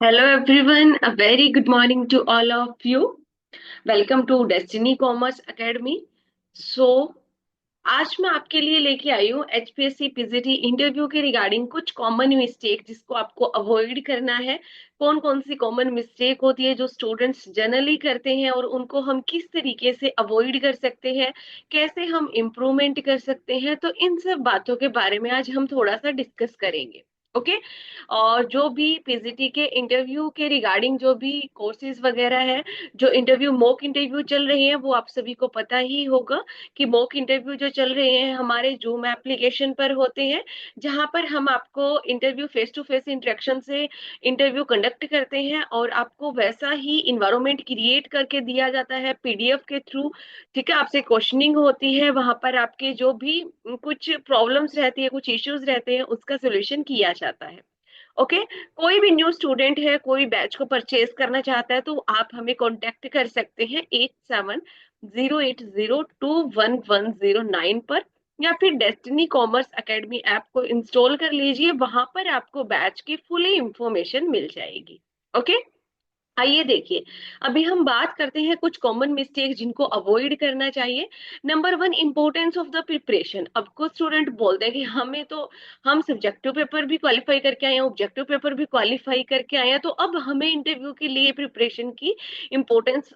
Hello everyone, a very good morning to all of you. Welcome to Destiny Commerce Academy. So आज मैं आपके लिए लेके आई हूँ एचपीएससी पीजीटी इंटरव्यू के रिगार्डिंग कुछ कॉमन मिस्टेक जिसको आपको अवॉइड करना है। कौन कौन सी कॉमन मिस्टेक होती है जो स्टूडेंट्स जनरली करते हैं और उनको हम किस तरीके से अवॉइड कर सकते हैं, कैसे हम इम्प्रूवमेंट कर सकते हैं। तो इन सब बातों के बारे में आज हम थोड़ा सा डिस्कस करेंगे। ओके। और जो भी पीजीटी के इंटरव्यू के रिगार्डिंग जो भी कोर्सेज वगैरह है, जो इंटरव्यू मॉक इंटरव्यू चल रहे हैं, वो आप सभी को पता ही होगा कि मॉक इंटरव्यू जो चल रहे हैं हमारे जूम एप्लीकेशन पर होते हैं, जहां पर हम आपको interview face to face interaction से इंटरव्यू कंडक्ट करते हैं और आपको वैसा ही इन्वायरमेंट क्रिएट करके दिया जाता है पीडीएफ के थ्रू। ठीक है, आपसे क्वेश्चनिंग होती है, वहां पर आपके जो भी कुछ प्रॉब्लम्स रहती है, कुछ इश्यूज रहते हैं, उसका सोल्यूशन किया जाता है। ओके। कोई भी न्यू स्टूडेंट है, कोई बैच को परचेज करना चाहता है, तो आप हमें कांटेक्ट कर सकते हैं 8708021109 पर, या फिर डेस्टिनी कॉमर्स एकेडमी ऐप को इंस्टॉल कर लीजिए, वहां पर आपको बैच की फुली इंफॉर्मेशन मिल जाएगी। ओके। आइए देखिए, अभी हम बात करते हैं कुछ कॉमन मिस्टेक जिनको अवॉइड करना चाहिए। Number one, importance of the preparation. अब कुछ स्टूडेंट बोलते हैं कि हमें तो, हम सब्जेक्टिव पेपर भी क्वालिफाई करके आए हैं, ऑब्जेक्टिव पेपर भी क्वालिफाई करके आए हैं, तो अब हमें इंटरव्यू के लिए प्रिपरेशन की इम्पोर्टेंस,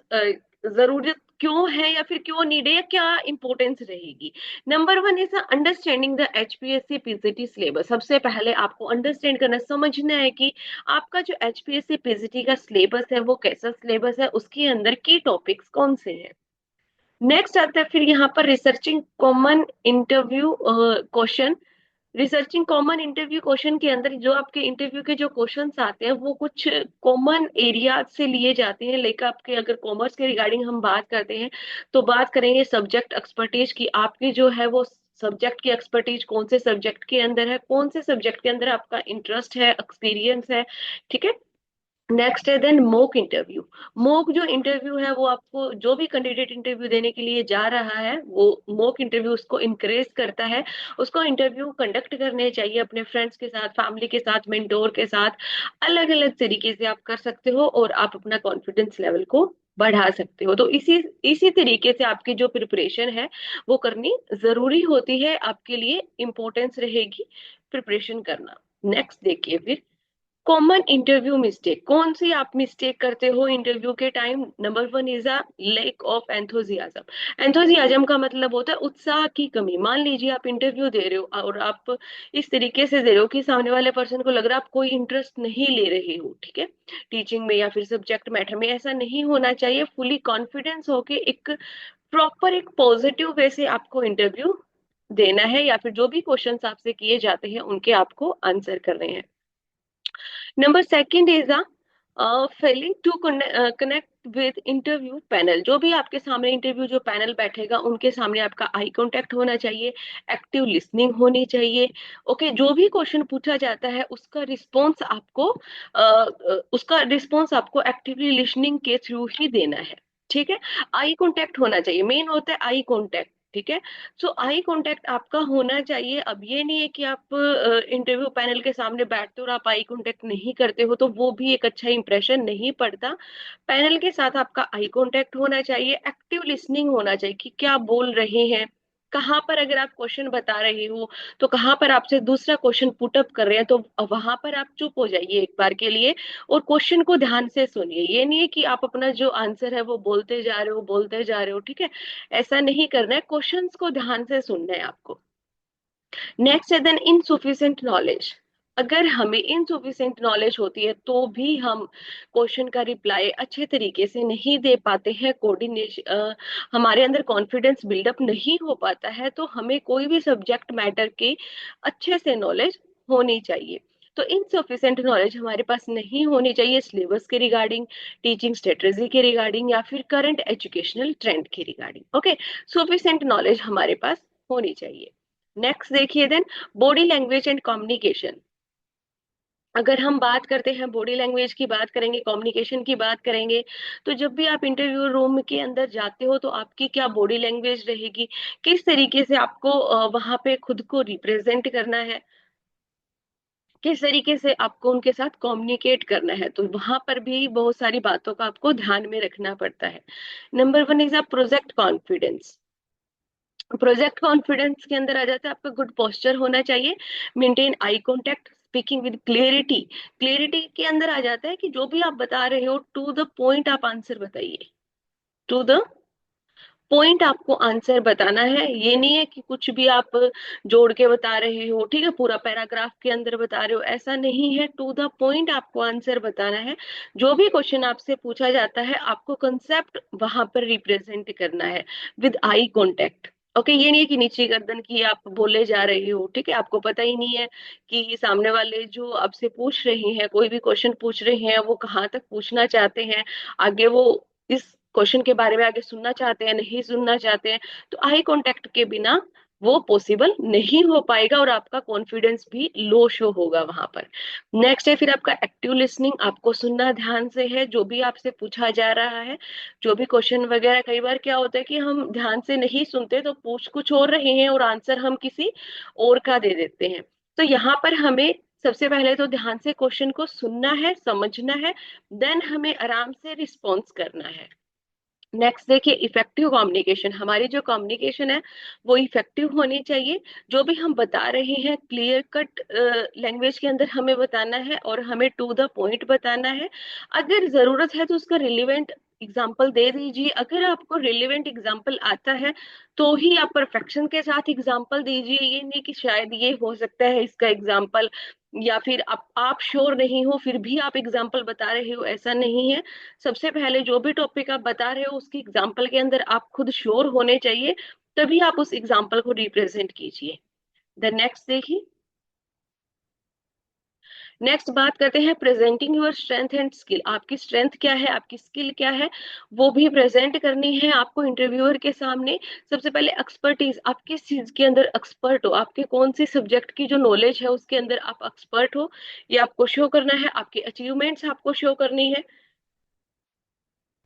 जरूरत क्यों है, या फिर क्यों नीड है, या क्या इंपॉर्टेंस रहेगी। Number one is understanding the HPSC PGT syllabus. सबसे पहले आपको अंडरस्टैंड करना, समझना है कि आपका जो एचपीएससी पीजीटी का सिलेबस है वो कैसा सिलेबस है, उसके अंदर की टॉपिक्स कौन से हैं। नेक्स्ट आता है फिर यहाँ पर researching common interview question. Researching common interview question के अंदर जो आपके इंटरव्यू के जो क्वेश्चंस आते हैं वो कुछ कॉमन एरिया से लिए जाते हैं। लाइक आपके अगर कॉमर्स के रिगार्डिंग हम बात करते हैं, तो बात करेंगे सब्जेक्ट एक्सपर्टीज की, आपकी जो है वो सब्जेक्ट की एक्सपर्टीज कौन से सब्जेक्ट के अंदर है, कौन से सब्जेक्ट के अंदर आपका इंटरेस्ट है, एक्सपीरियंस है। ठीक है। नेक्स्ट है देन मॉक इंटरव्यू। मॉक जो इंटरव्यू है वो आपको, जो भी कैंडिडेट इंटरव्यू देने के लिए जा रहा है, वो मॉक इंटरव्यू उसको इनकरेज करता है। उसको इंटरव्यू कंडक्ट करने चाहिए अपने फ्रेंड्स के साथ, फैमिली के साथ, मेंटोर के साथ। अलग अलग तरीके से आप कर सकते हो और आप अपना कॉन्फिडेंस लेवल को बढ़ा सकते हो। तो इसी इसी तरीके से आपकी जो प्रिपरेशन है वो करनी जरूरी होती है, आपके लिए इम्पोर्टेंस रहेगी प्रिपरेशन करना। नेक्स्ट देखिए फिर, कॉमन इंटरव्यू मिस्टेक। कौन सी आप मिस्टेक करते हो इंटरव्यू के time. Number one is a lack of enthusiasm. Enthusiasm का मतलब होता है उत्साह की कमी। मान लीजिए आप इंटरव्यू दे रहे हो और आप इस तरीके से दे रहे हो कि सामने वाले पर्सन को लग रहा है आप कोई इंटरेस्ट नहीं ले रहे हो। ठीक है, टीचिंग में या फिर सब्जेक्ट मैटर में। ऐसा नहीं होना चाहिए। फुली कॉन्फिडेंस होके एक प्रॉपर, एक पॉजिटिव वे से आपको इंटरव्यू देना है, या फिर जो भी क्वेश्चंस आपसे किए जाते हैं उनके आपको आंसर करने हैं। Number second is failing to connect with interview panel. जो भी आपके सामने इंटरव्यू जो पैनल बैठेगा उनके सामने आपका आई कांटेक्ट होना चाहिए, एक्टिव लिसनिंग होनी चाहिए। ओके, जो भी क्वेश्चन पूछा जाता है उसका रिस्पॉन्स आपको एक्टिवली लिसनिंग के थ्रू ही देना है। ठीक है। आई कांटेक्ट होना चाहिए, मेन होता है आई कांटेक्ट। ठीक है। सो आई कांटेक्ट आपका होना चाहिए। अब ये नहीं है कि आप इंटरव्यू पैनल के सामने बैठते हो और आप आई कांटेक्ट नहीं करते हो, तो वो भी एक अच्छा इंप्रेशन नहीं पड़ता। पैनल के साथ आपका आई कांटेक्ट होना चाहिए, एक्टिव लिसनिंग होना चाहिए कि क्या बोल रहे हैं, कहाँ पर अगर आप क्वेश्चन बता रहे हो तो कहाँ पर आपसे दूसरा क्वेश्चन पुट अप कर रहे हैं, तो वहां पर आप चुप हो जाइए एक बार के लिए और क्वेश्चन को ध्यान से सुनिए। ये नहीं है कि आप अपना जो आंसर है वो बोलते जा रहे हो, बोलते जा रहे हो। ठीक है, ऐसा नहीं करना है, क्वेश्चंस को ध्यान से सुनना है आपको। नेक्स्ट है देन इनसुफिशिएंट नॉलेज। अगर हमें इनसुफिशिएंट नॉलेज होती है तो भी हम क्वेश्चन का रिप्लाई अच्छे तरीके से नहीं दे पाते हैं, कोऑर्डिनेशन, हमारे अंदर कॉन्फिडेंस बिल्डअप नहीं हो पाता है, तो हमें कोई भी सब्जेक्ट मैटर की अच्छे से नॉलेज होनी चाहिए। तो इनसफिशिएंट नॉलेज हमारे पास नहीं होनी चाहिए सिलेबस के रिगार्डिंग, टीचिंग स्ट्रेटेजी के रिगार्डिंग, या फिर करंट एजुकेशनल ट्रेंड के रिगार्डिंग। ओके, सफिशिएंट नॉलेज हमारे पास होनी चाहिए। नेक्स्ट देखिए then, body language and communication. अगर हम बात करते हैं, बॉडी लैंग्वेज की बात करेंगे, कम्युनिकेशन की बात करेंगे, तो जब भी आप इंटरव्यू रूम के अंदर जाते हो तो आपकी क्या बॉडी लैंग्वेज रहेगी, किस तरीके से आपको वहां पे खुद को रिप्रेजेंट करना है। किस तरीके से आपको उनके साथ कम्युनिकेट करना है, तो वहां पर भी बहुत सारी बातों का आपको ध्यान में रखना पड़ता है। Number one is a project confidence. Project confidence के अंदर आ जाता है आपका गुड पोस्चर होना चाहिए, maintain eye contact, speaking with clarity. Clarity के अंदर आ जाता है कि जो भी आप बता रहे हो टू द पॉइंट आप आंसर बताइए, टू द पॉइंट आपको आंसर बताना है। ये नहीं है कि कुछ भी आप जोड़ के बता रहे हो, ठीक है, पूरा पैराग्राफ के अंदर बता रहे हो, ऐसा नहीं है। टू द पॉइंट आपको आंसर बताना है। जो भी क्वेश्चन आपसे पूछा जाता है आपको कंसेप्ट वहां पर रिप्रेजेंट करना है विद आई कांटेक्ट। ओके, ये नहीं है कि नीची गर्दन की आप बोले जा रहे हो, ठीक है, आपको पता ही नहीं है कि सामने वाले जो आपसे पूछ रहे हैं, कोई भी क्वेश्चन पूछ रहे हैं, वो कहाँ तक पूछना चाहते हैं, आगे वो इस क्वेश्चन के बारे में आगे सुनना चाहते हैं, नहीं सुनना चाहते हैं। तो आई कांटेक्ट के बिना वो पॉसिबल नहीं हो पाएगा और आपका कॉन्फिडेंस भी लो शो होगा वहां पर। नेक्स्ट है फिर आपका एक्टिव लिसनिंग, आपको सुनना ध्यान से है जो भी आपसे पूछा जा रहा है, जो भी क्वेश्चन वगैरह। कई बार क्या होता है कि हम ध्यान से नहीं सुनते, तो पूछ कुछ और रहे हैं और आंसर हम किसी और का दे देते हैं। तो यहाँ पर हमें सबसे पहले तो ध्यान से क्वेश्चन को सुनना है, समझना है, देन हमें आराम से रिस्पॉन्स करना है। नेक्स्ट देखिए इफेक्टिव कम्युनिकेशन। हमारी जो कम्युनिकेशन है वो इफेक्टिव होनी चाहिए। जो भी हम बता रहे हैं क्लियर कट लैंग्वेज के अंदर हमें बताना है और हमें टू द पॉइंट बताना है। अगर जरूरत है तो उसका रिलेवेंट एग्जाम्पल दे दीजिए। अगर आपको रिलेवेंट एग्जाम्पल आता है तो ही आप परफेक्शन के साथ एग्जाम्पल दीजिए। ये नहीं कि शायद ये हो सकता है इसका एग्जाम्पल, या फिर आप श्योर नहीं हो फिर भी आप एग्जाम्पल बता रहे हो, ऐसा नहीं है। सबसे पहले जो भी टॉपिक आप बता रहे हो उसकी एग्जाम्पल के अंदर आप खुद श्योर होने चाहिए, तभी आप उस एग्जाम्पल को रिप्रेजेंट कीजिए। द नेक्स्ट देखिए, नेक्स्ट बात करते हैं presenting your strength and skill. आपकी स्ट्रेंथ क्या है, आपकी स्किल क्या है, वो भी प्रेजेंट करनी है आपको इंटरव्यूअर के सामने। सबसे पहले एक्सपर्टीज, आप किस चीज के अंदर एक्सपर्ट हो, आपके कौन सी सब्जेक्ट की जो नॉलेज है उसके अंदर आप एक्सपर्ट हो, ये आपको शो करना है। आपकी अचीवमेंट्स आपको शो करनी है,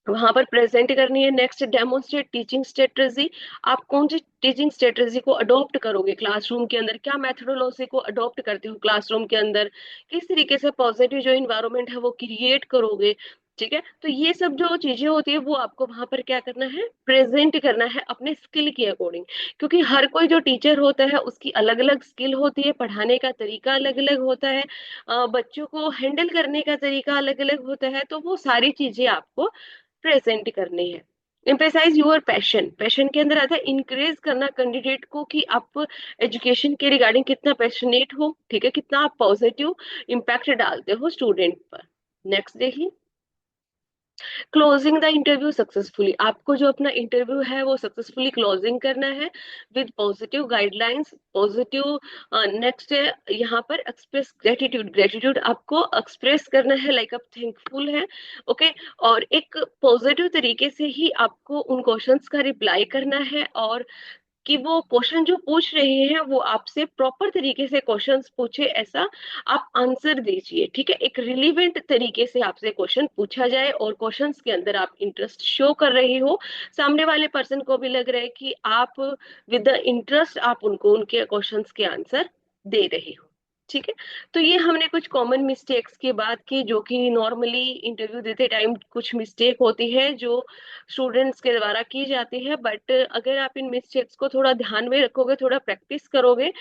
वहां पर प्रेजेंट करनी है। Next demonstrate teaching strategy. आप कौन सी टीचिंग स्ट्रेटजी को अडॉप्ट करोगे क्लासरूम के अंदर, क्या मेथोडोलॉजी को अडॉप्ट करते हो क्लासरूम के अंदर, किस तरीके से पॉजिटिव जो इन्वायरमेंट है वो क्रिएट करोगे। ठीक है, तो ये सब जो चीजें होती है वो आपको वहां पर क्या करना है, प्रेजेंट करना है अपने स्किल के अकॉर्डिंग। क्योंकि हर कोई जो टीचर होता है उसकी अलग अलग स्किल होती है, पढ़ाने का तरीका अलग अलग होता है, बच्चों को हैंडल करने का तरीका अलग अलग होता है, तो वो सारी चीजें आपको प्रेजेंट करनी है। Emphasise your passion. पैशन के अंदर आता है इंक्रेज करना कैंडिडेट को कि आप एजुकेशन के रिगार्डिंग कितना पैशनेट हो, ठीक है, कितना आप पॉजिटिव इम्पैक्ट डालते हो स्टूडेंट पर। नेक्स्ट देखिए, क्लोजिंग द इंटरव्यू सक्सेसफुली। आपको जो अपना इंटरव्यू है वो सक्सेसफुली क्लोजिंग करना है with positive guidelines, positive. Next है यहाँ पर एक्सप्रेस ग्रेटिट्यूड। ग्रेटिट्यूड आपको एक्सप्रेस करना है, लाइक आप थैंकफुल है, ओके। और एक पॉजिटिव तरीके से ही आपको उन क्वेश्चंस का रिप्लाई करना है, और कि वो क्वेश्चन जो पूछ रहे हैं वो आपसे प्रॉपर तरीके से क्वेश्चंस पूछे, ऐसा आप आंसर दीजिए। ठीक है, एक रिलीवेंट तरीके से आपसे क्वेश्चन पूछा जाए और क्वेश्चंस के अंदर आप इंटरेस्ट शो कर रहे हो, सामने वाले पर्सन को भी लग रहा है कि आप विद द इंटरेस्ट आप उनको उनके क्वेश्चंस के आंसर दे रहे हो। ठीक है, तो ये हमने कुछ कॉमन मिस्टेक्स की बात की जो कि नॉर्मली इंटरव्यू देते टाइम कुछ मिस्टेक होती है जो स्टूडेंट्स के द्वारा की जाती है। बट अगर आप इन मिस्टेक्स को थोड़ा ध्यान में रखोगे, थोड़ा प्रैक्टिस करोगे,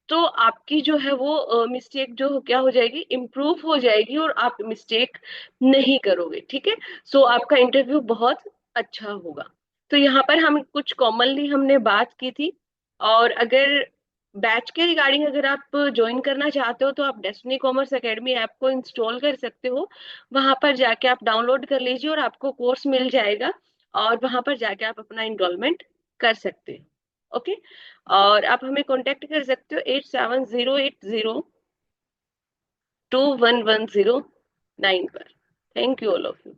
तो आपकी जो है वो मिस्टेक जो क्या हो जाएगी, इम्प्रूव हो जाएगी और आप मिस्टेक नहीं करोगे। ठीक है, सो आपका इंटरव्यू बहुत अच्छा होगा। तो यहाँ पर हम कुछ कॉमनली हमने बात की थी। और अगर बैच के रिगार्डिंग अगर आप ज्वाइन करना चाहते हो तो आप डेस्टिनी कॉमर्स एकेडमी ऐप को इंस्टॉल कर सकते हो। वहां पर जाके आप डाउनलोड कर लीजिए और आपको कोर्स मिल जाएगा, और वहां पर जाके आप अपना इनरोलमेंट कर सकते हो। ओके, और आप हमें कांटेक्ट कर सकते हो 8708021109 पर। Thank you all of you.